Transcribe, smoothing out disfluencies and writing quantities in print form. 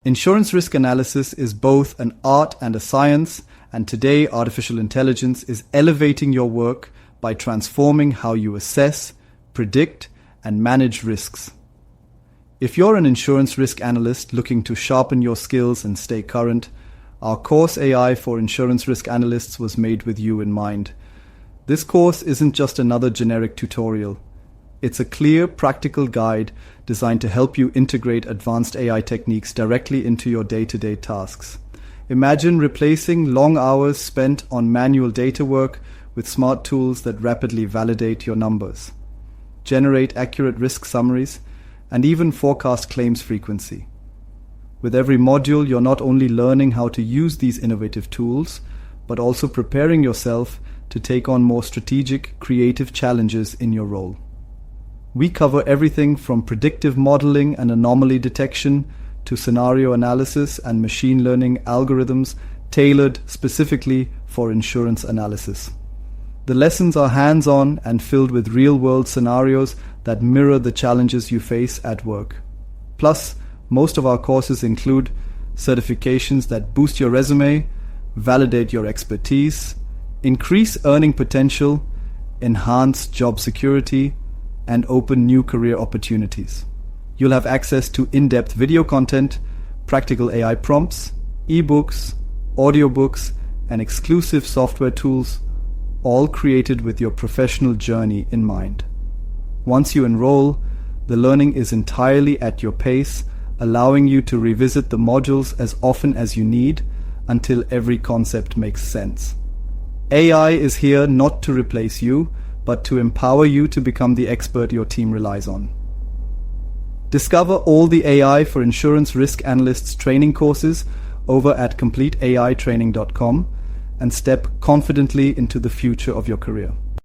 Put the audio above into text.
Insurance risk analysis is both an art and a science, and today artificial intelligence is elevating your work by transforming how you assess, predict, and manage risks. If you're an insurance risk analyst looking to sharpen your skills and stay current, our course AI for Insurance Risk Analysts was made with you in mind. This course isn't just another generic tutorial. It's a clear, practical guide designed to help you integrate advanced AI techniques directly into your day-to-day tasks. Imagine replacing long hours spent on manual data work with smart tools that rapidly validate your numbers, generate accurate risk summaries, and even forecast claims frequency. With every module, you're not only learning how to use these innovative tools, but also preparing yourself to take on more strategic, creative challenges in your role. We cover everything from predictive modeling and anomaly detection to scenario analysis and machine learning algorithms tailored specifically for insurance analysis. The lessons are hands-on and filled with real-world scenarios that mirror the challenges you face at work. Plus, most of our courses include certifications that boost your resume, validate your expertise, increase earning potential, enhance job security, and open new career opportunities. You'll have access to in-depth video content, practical AI prompts, eBooks, audiobooks, and exclusive software tools, all created with your professional journey in mind. Once you enroll, the learning is entirely at your pace, allowing you to revisit the modules as often as you need until every concept makes sense. AI is here not to replace you, but to empower you to become the expert your team relies on. Discover all the AI for Insurance Risk Analysts training courses over at CompleteAItraining.com and step confidently into the future of your career.